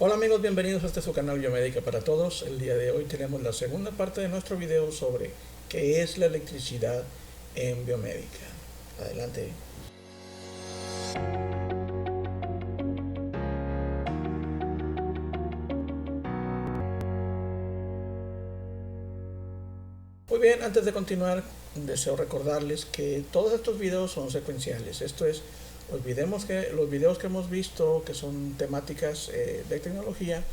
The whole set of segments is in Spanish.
Hola amigos, bienvenidos a este su canal Biomédica para Todos. El día de hoy tenemos la segunda parte de nuestro video sobre qué es la electricidad en biomédica. Adelante. Muy bien, antes de continuar, deseo recordarles que todos estos videos son secuenciales. Esto es, olvidemos que los videos que hemos visto, que son temáticas de tecnología,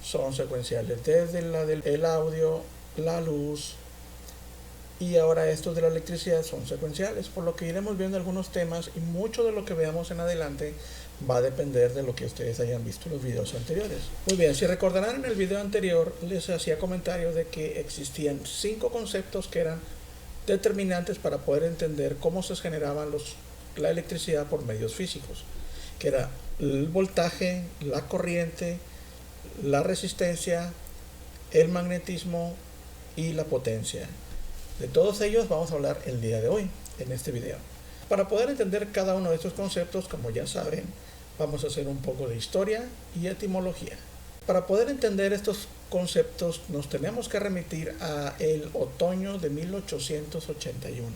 son secuenciales. Desde el audio, la luz y ahora estos de la electricidad son secuenciales, por lo que iremos viendo algunos temas y mucho de lo que veamos en adelante va a depender de lo que ustedes hayan visto en los videos anteriores. Muy bien, si recordarán, en el video anterior les hacía comentarios de que existían 5 conceptos que eran determinantes para poder entender cómo se generaban la electricidad por medios físicos, que era el voltaje, la corriente, la resistencia, el magnetismo y la potencia. De todos ellos vamos a hablar el día de hoy en este video. Para poder entender cada uno de estos conceptos, como ya saben, vamos a hacer un poco de historia y etimología. Para poder entender estos conceptos nos tenemos que remitir a el otoño de 1881.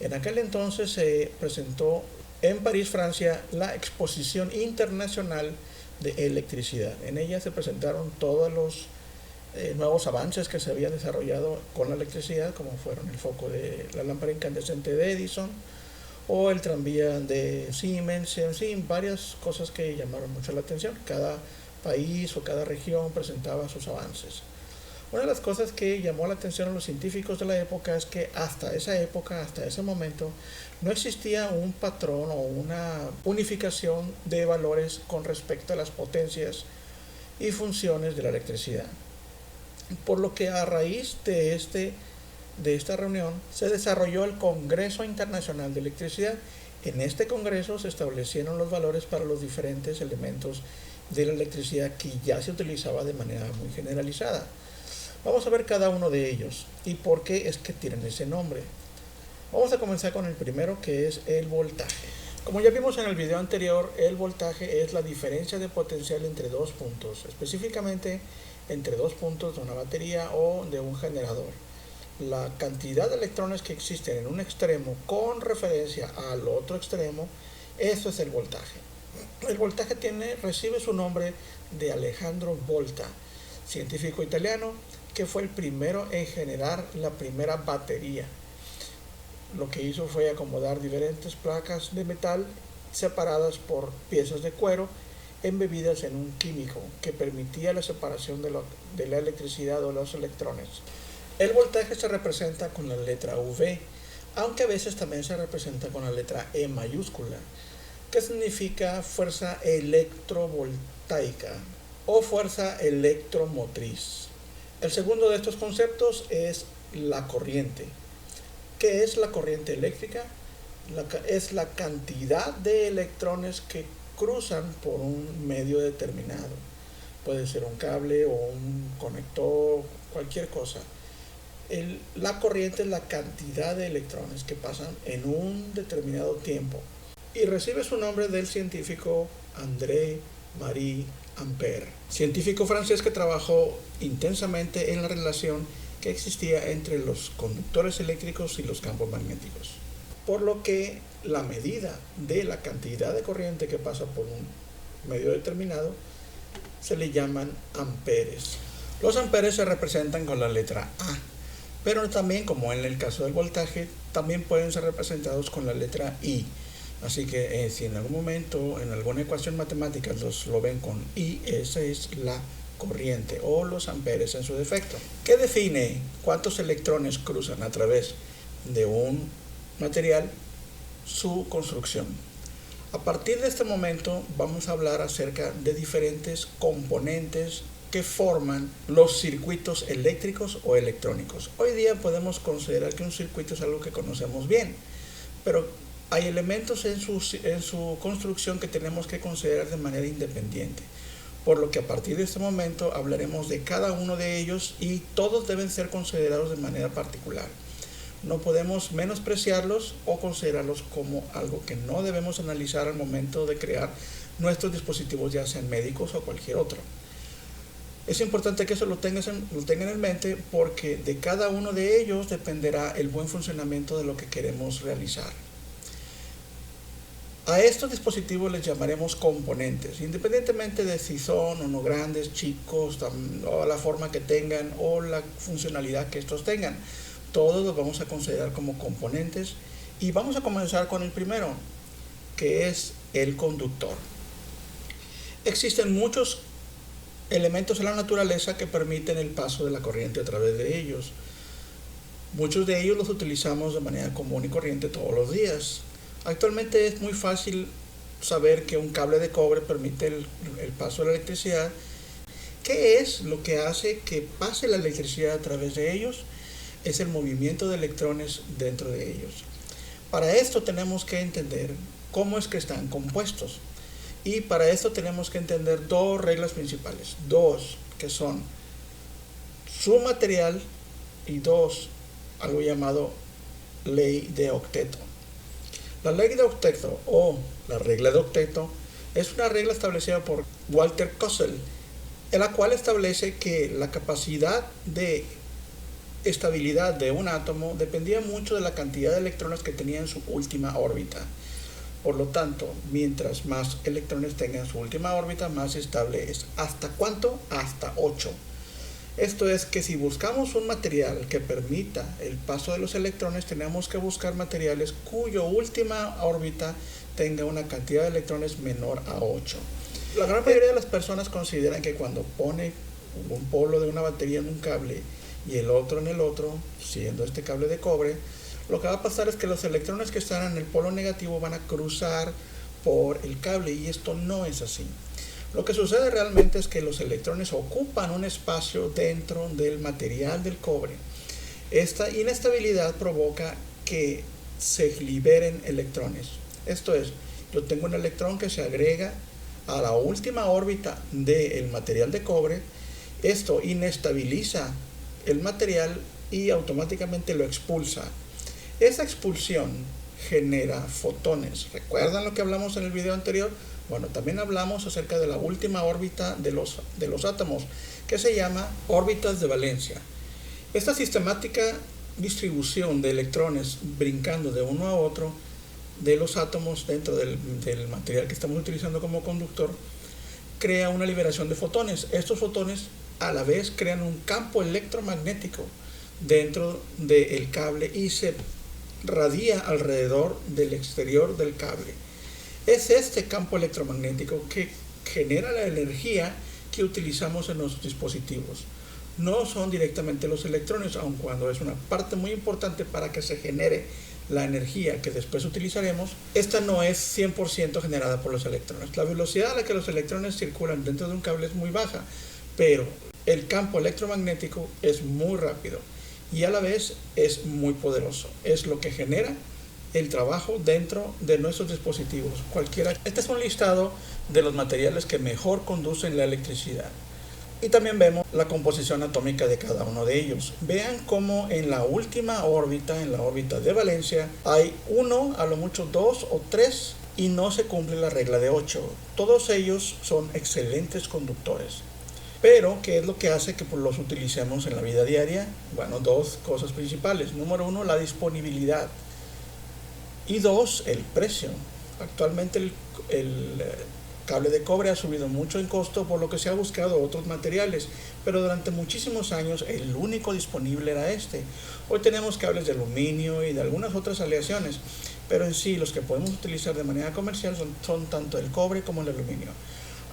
En aquel entonces se presentó en París, Francia, la Exposición Internacional de Electricidad. En ella se presentaron todos los nuevos avances que se habían desarrollado con la electricidad, como fueron el foco de la lámpara incandescente de Edison o el tranvía de Siemens, en fin, varias cosas que llamaron mucho la atención. Cada país o cada región presentaba sus avances. Una de las cosas que llamó la atención a los científicos de la época es que hasta esa época, hasta ese momento, no existía un patrón o una unificación de valores con respecto a las potencias y funciones de la electricidad. Por lo que a raíz de esta reunión se desarrolló el Congreso Internacional de Electricidad. En este congreso se establecieron los valores para los diferentes elementos de la electricidad que ya se utilizaba de manera muy generalizada. Vamos a ver cada uno de ellos y por qué es que tienen ese nombre. Vamos a comenzar con el primero, que es el voltaje. Como ya vimos en el video anterior, el voltaje es la diferencia de potencial entre dos puntos, específicamente entre dos puntos de una batería o de un generador. La cantidad de electrones que existen en un extremo con referencia al otro extremo, eso es el voltaje. El voltaje recibe su nombre de Alessandro Volta, científico italiano que fue el primero en generar la primera batería. Lo que hizo fue acomodar diferentes placas de metal separadas por piezas de cuero embebidas en un químico que permitía la separación de la electricidad o los electrones. El voltaje se representa con la letra V, aunque a veces también se representa con la letra E mayúscula, que significa fuerza electrovoltaica o fuerza electromotriz. El segundo de estos conceptos es la corriente. ¿Qué es la corriente eléctrica? Es la cantidad de electrones que cruzan por un medio determinado. Puede ser un cable o un conector, cualquier cosa. La corriente es la cantidad de electrones que pasan en un determinado tiempo y recibe su nombre del científico André Marie Ampère, científico francés que trabajó intensamente en la relación que existía entre los conductores eléctricos y los campos magnéticos. Por lo que la medida de la cantidad de corriente que pasa por un medio determinado se le llaman amperes. Los amperes se representan con la letra A, pero también, como en el caso del voltaje, también pueden ser representados con la letra I. Así que si en algún momento, en alguna ecuación matemática lo ven con I, esa es la corriente o los amperes en su defecto. ¿Qué define cuántos electrones cruzan a través de un material? Su construcción. A partir de este momento vamos a hablar acerca de diferentes componentes que forman los circuitos eléctricos o electrónicos. Hoy día podemos considerar que un circuito es algo que conocemos bien, pero hay elementos en su construcción que tenemos que considerar de manera independiente. Por lo que a partir de este momento hablaremos de cada uno de ellos y todos deben ser considerados de manera particular. No podemos menospreciarlos o considerarlos como algo que no debemos analizar al momento de crear nuestros dispositivos, ya sean médicos o cualquier otro. Es importante que eso lo tengan en mente porque de cada uno de ellos dependerá el buen funcionamiento de lo que queremos realizar. A estos dispositivos les llamaremos componentes, independientemente de si son o no grandes, chicos, o la forma que tengan o la funcionalidad que estos tengan. Todos los vamos a considerar como componentes y vamos a comenzar con el primero, que es el conductor. Existen muchos elementos en la naturaleza que permiten el paso de la corriente a través de ellos. Muchos de ellos los utilizamos de manera común y corriente todos los días. Actualmente es muy fácil saber que un cable de cobre permite el paso de la electricidad. ¿Qué es lo que hace que pase la electricidad a través de ellos? Es el movimiento de electrones dentro de ellos. Para esto tenemos que entender cómo es que están compuestos. Y para esto tenemos que entender dos reglas principales. Dos, que son su material, y dos, algo llamado ley de octeto. La ley de octeto o la regla de octeto es una regla establecida por Walter Kossel, en la cual establece que la capacidad de estabilidad de un átomo dependía mucho de la cantidad de electrones que tenía en su última órbita. Por lo tanto, mientras más electrones tenga en su última órbita, más estable es. ¿Hasta cuánto? Hasta 8. Esto es que si buscamos un material que permita el paso de los electrones, tenemos que buscar materiales cuya última órbita tenga una cantidad de electrones menor a 8. La gran mayoría de las personas consideran que cuando pone un polo de una batería en un cable y el otro en el otro, siendo este cable de cobre, lo que va a pasar es que los electrones que están en el polo negativo van a cruzar por el cable, y esto no es así. Lo que sucede realmente es que los electrones ocupan un espacio dentro del material del cobre. Esta inestabilidad provoca que se liberen electrones. Esto es, yo tengo un electrón que se agrega a la última órbita del material de cobre. Esto inestabiliza el material y automáticamente lo expulsa. Esa expulsión genera fotones. ¿Recuerdan lo que hablamos en el video anterior? Bueno, también hablamos acerca de la última órbita de los átomos, que se llama órbitas de valencia. Esta sistemática distribución de electrones brincando de uno a otro de los átomos dentro del material que estamos utilizando como conductor crea una liberación de fotones. Estos fotones a la vez crean un campo electromagnético dentro del cable y se radia alrededor del exterior del cable. Es este campo electromagnético que genera la energía que utilizamos en nuestros dispositivos. No son directamente los electrones, aun cuando es una parte muy importante para que se genere la energía que después utilizaremos. Esta no es 100% generada por los electrones. La velocidad a la que los electrones circulan dentro de un cable es muy baja, pero el campo electromagnético es muy rápido y a la vez es muy poderoso. Es lo que genera el trabajo dentro de nuestros dispositivos, cualquiera. Este es un listado de los materiales que mejor conducen la electricidad. Y también vemos la composición atómica de cada uno de ellos. Vean cómo en la última órbita, en la órbita de valencia, hay uno, a lo mucho dos o tres, y no se cumple la regla de 8. Todos ellos son excelentes conductores. Pero, ¿qué es lo que hace que los utilicemos en la vida diaria? Bueno, dos cosas principales. Número uno, la disponibilidad. Y dos, el precio. Actualmente el cable de cobre ha subido mucho en costo, por lo que se ha buscado otros materiales, pero durante muchísimos años el único disponible era este. Hoy tenemos cables de aluminio y de algunas otras aleaciones, pero en sí los que podemos utilizar de manera comercial son tanto el cobre como el aluminio.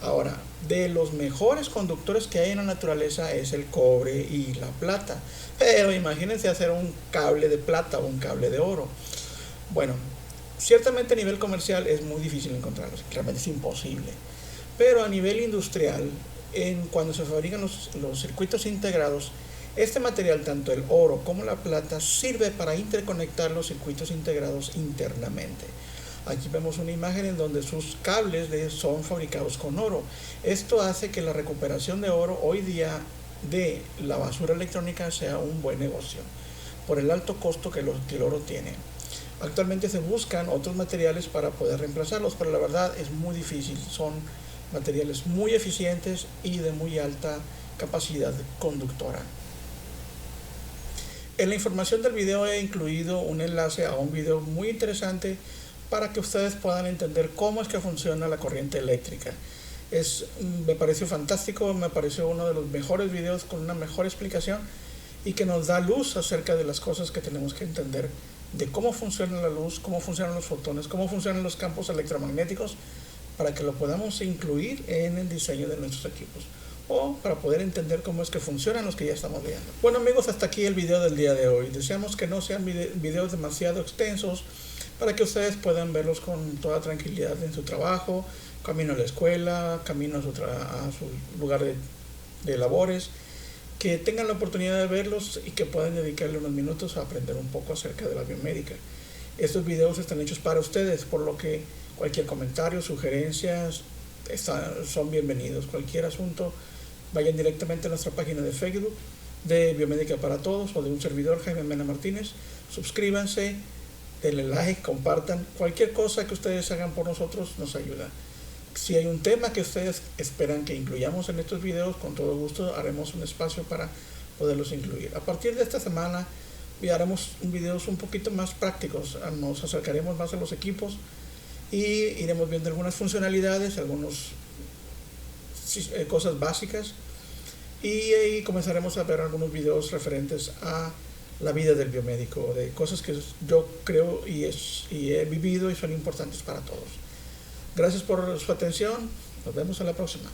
Ahora, de los mejores conductores que hay en la naturaleza es el cobre y la plata, pero imagínense hacer un cable de plata o un cable de oro. Bueno, ciertamente a nivel comercial es muy difícil encontrarlos, realmente es imposible. Pero a nivel industrial, cuando se fabrican los circuitos integrados, este material, tanto el oro como la plata, sirve para interconectar los circuitos integrados internamente. Aquí vemos una imagen en donde sus cables son fabricados con oro. Esto hace que la recuperación de oro hoy día de la basura electrónica sea un buen negocio, por el alto costo que el oro tiene. Actualmente se buscan otros materiales para poder reemplazarlos, pero la verdad es muy difícil. Son materiales muy eficientes y de muy alta capacidad conductora. En la información del video he incluido un enlace a un video muy interesante para que ustedes puedan entender cómo es que funciona la corriente eléctrica. Me pareció fantástico, me pareció uno de los mejores videos con una mejor explicación y que nos da luz acerca de las cosas que tenemos que entender, de cómo funciona la luz, cómo funcionan los fotones, cómo funcionan los campos electromagnéticos, para que lo podamos incluir en el diseño de nuestros equipos o para poder entender cómo es que funcionan los que ya estamos viendo. Bueno amigos, hasta aquí el video del día de hoy. Deseamos que no sean videos demasiado extensos para que ustedes puedan verlos con toda tranquilidad en su trabajo, camino a la escuela, camino a su lugar de labores, que tengan la oportunidad de verlos y que puedan dedicarle unos minutos a aprender un poco acerca de la biomédica. Estos videos están hechos para ustedes, por lo que cualquier comentario, sugerencias son bienvenidos. Cualquier asunto, vayan directamente a nuestra página de Facebook de Biomédica para Todos o de un servidor, Jaime Mena Martínez. Suscríbanse, denle like, compartan. Cualquier cosa que ustedes hagan por nosotros nos ayuda. Si hay un tema que ustedes esperan que incluyamos en estos videos, con todo gusto haremos un espacio para poderlos incluir. A partir de esta semana haremos videos un poquito más prácticos, nos acercaremos más a los equipos y iremos viendo algunas funcionalidades, algunas cosas básicas y comenzaremos a ver algunos videos referentes a la vida del biomédico, de cosas que yo creo y he vivido y son importantes para todos. Gracias por su atención, nos vemos en la próxima.